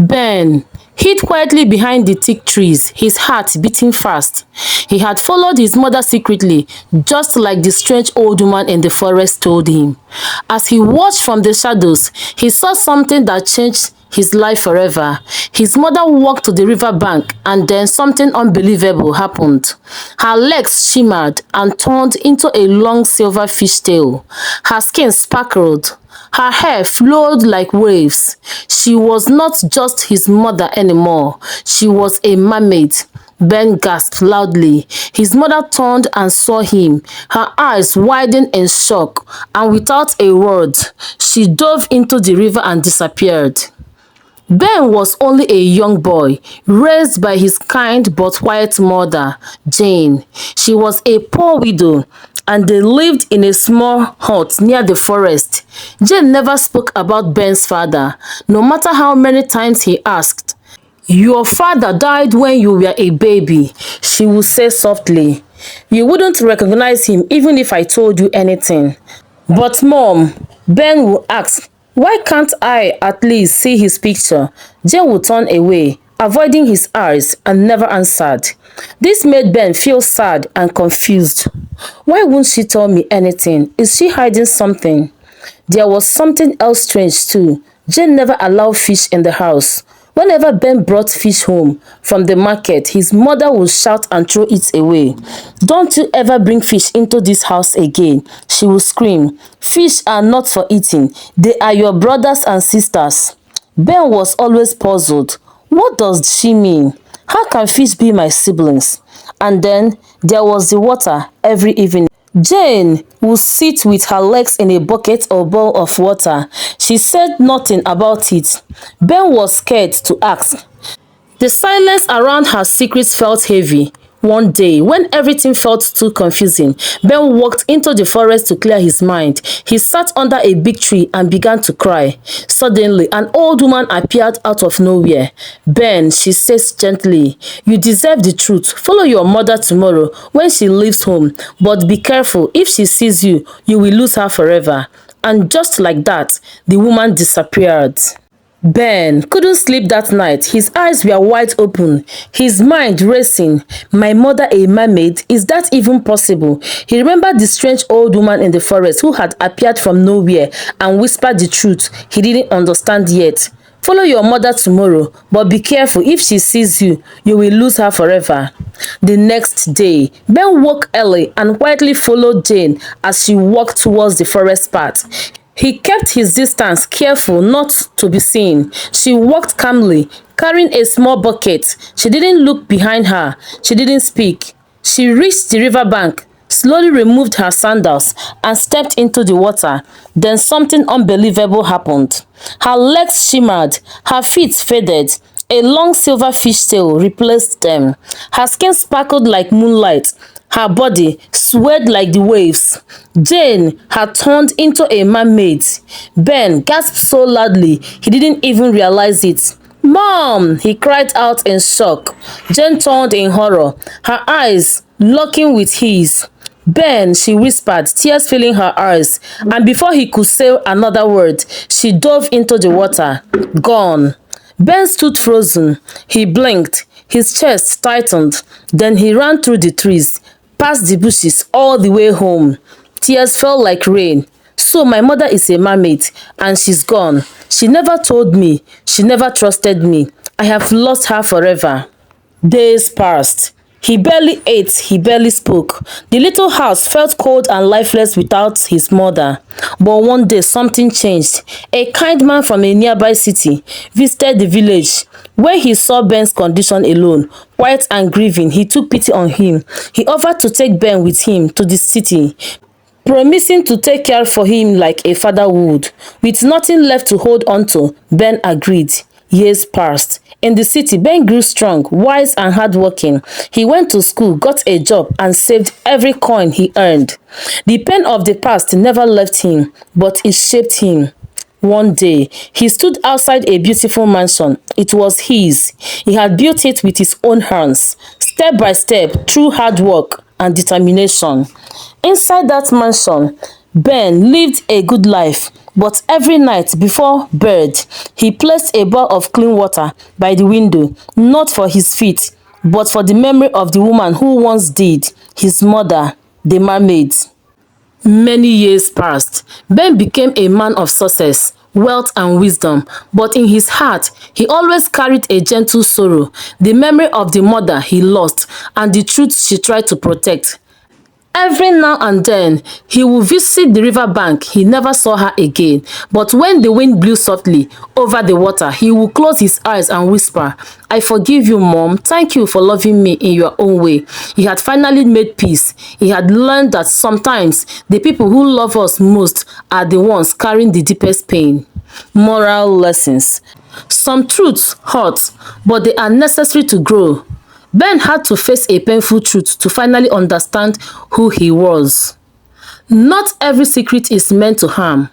Ben hid quietly behind the thick trees, his heart beating fast. He had followed his mother secretly, just like the strange old woman in the forest told him. As he watched from the shadows, he saw something that changed his life forever. His mother walked to the river bank, and then something unbelievable happened. Her legs shimmered and turned into a long silver fishtail. Her skin sparkled. Her hair flowed like waves. She was not just his mother anymore. She was a mermaid. Ben gasped loudly. His mother turned and saw him. Her eyes widened in shock, and without a word, she dove into the river and disappeared. Ben was only a young boy, raised by his kind but quiet mother, Jane. She was a poor widow, and they lived in a small hut near the forest. Jane never spoke about Ben's father, no matter how many times he asked. "Your father died when you were a baby," she would say softly. "You wouldn't recognize him even if I told you anything." "But Mom," Ben would ask, "why can't I at least see his picture?" Jane would turn away, avoiding his eyes, and never answered. This made Ben feel sad and confused. Why won't she tell me anything? Is she hiding something? There was something else strange too. Jane never allowed fish in the house. Whenever Ben brought fish home from the market, his mother would shout and throw it away. "Don't you ever bring fish into this house again," she would scream. "Fish are not for eating. They are your brothers and sisters." Ben was always puzzled. What does she mean? How can fish be my siblings? And then there was the water every evening. Jane would sit with her legs in a bucket or bowl of water. She said nothing about it. Ben was scared to ask. The silence around her secrets felt heavy. One day, when everything felt too confusing, Ben walked into the forest to clear his mind. He sat under a big tree and began to cry. Suddenly, an old woman appeared out of nowhere. "Ben," she says gently, "you deserve the truth. Follow your mother tomorrow when she leaves home. But be careful. If she sees you, you will lose her forever." And just like that, the woman disappeared. Ben couldn't sleep that night. His eyes were wide open, his mind racing. My mother a mermaid? Is that even possible? He remembered the strange old woman in the forest who had appeared from nowhere and whispered the truth he didn't understand yet. "Follow your mother tomorrow, but be careful. If she sees you, you will lose her forever." The next day, Ben woke early and quietly followed Jane as she walked towards the forest path. He kept his distance, careful not to be seen. She walked calmly, carrying a small bucket. She didn't look behind her. She didn't speak. She reached the riverbank, slowly removed her sandals, and stepped into the water. Then something unbelievable happened. Her legs shimmered, her feet faded. A long silver fishtail replaced them. Her skin sparkled like moonlight. Her body swayed like the waves. Jane had turned into a mermaid. Ben gasped so loudly he didn't even realize it. "Mom!" he cried out in shock. Jane turned in horror, her eyes locking with his. "Ben," she whispered, tears filling her eyes, and before he could say another word, she dove into the water. Gone. Ben stood frozen. He blinked. His chest tightened. Then he ran through the trees, past the bushes, all the way home. Tears fell like rain. "So my mother is a mermaid, and she's gone. She never told me. She never trusted me. I have lost her forever." Days passed. He barely ate, he barely spoke. The little house felt cold and lifeless without his mother. But one day something changed. A kind man from a nearby city visited the village. When he saw Ben's condition alone, quiet and grieving, he took pity on him. He offered to take Ben with him to the city, promising to take care for him like a father would. With nothing left to hold on to, Ben agreed. Years passed. In the city, Ben grew strong, wise and hardworking. He went to school, got a job, and saved every coin he earned. The pain of the past never left him, but it shaped him. One day, he stood outside a beautiful mansion. It was his. He had built it with his own hands, step by step, through hard work and determination. Inside that mansion, Ben lived a good life. But every night before bed, he placed a bowl of clean water by the window, not for his feet, but for the memory of the woman who once did, his mother, the mermaid. Many years passed. Ben became a man of success, wealth and wisdom, but in his heart, he always carried a gentle sorrow, the memory of the mother he lost and the truth she tried to protect. Every now and then, he would visit the river bank. He never saw her again. But when the wind blew softly over the water, he would close his eyes and whisper, "I forgive you, Mom. Thank you for loving me in your own way." He had finally made peace. He had learned that sometimes the people who love us most are the ones carrying the deepest pain. Moral lessons. Some truths hurt, but they are necessary to grow. Ben had to face a painful truth to finally understand who he was. Not every secret is meant to harm.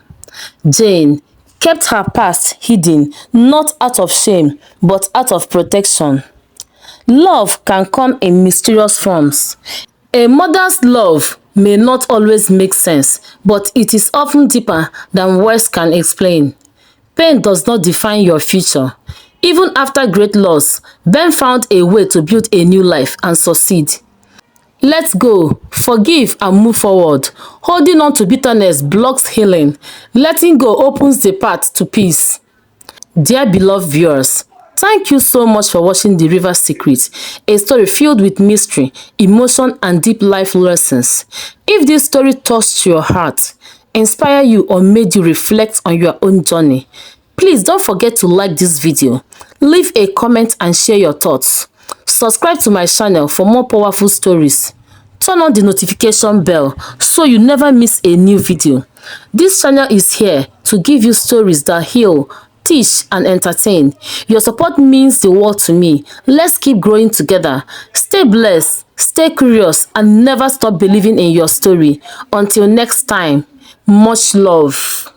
Jane kept her past hidden, not out of shame, but out of protection. Love can come in mysterious forms. A mother's love may not always make sense, but it is often deeper than words can explain. Pain does not define your future. Even after great loss, Ben found a way to build a new life and succeed. Let go, forgive and move forward. Holding on to bitterness blocks healing. Letting go opens the path to peace. Dear beloved viewers, thank you so much for watching The River Secret, a story filled with mystery, emotion and deep life lessons. If this story touched your heart, inspired you or made you reflect on your own journey, please don't forget to like this video, leave a comment and share your thoughts. Subscribe to my channel for more powerful stories. Turn on the notification bell so you never miss a new video. This channel is here to give you stories that heal, teach and entertain. Your support means the world to me. Let's keep growing together. Stay blessed, stay curious and never stop believing in your story. Until next time, much love.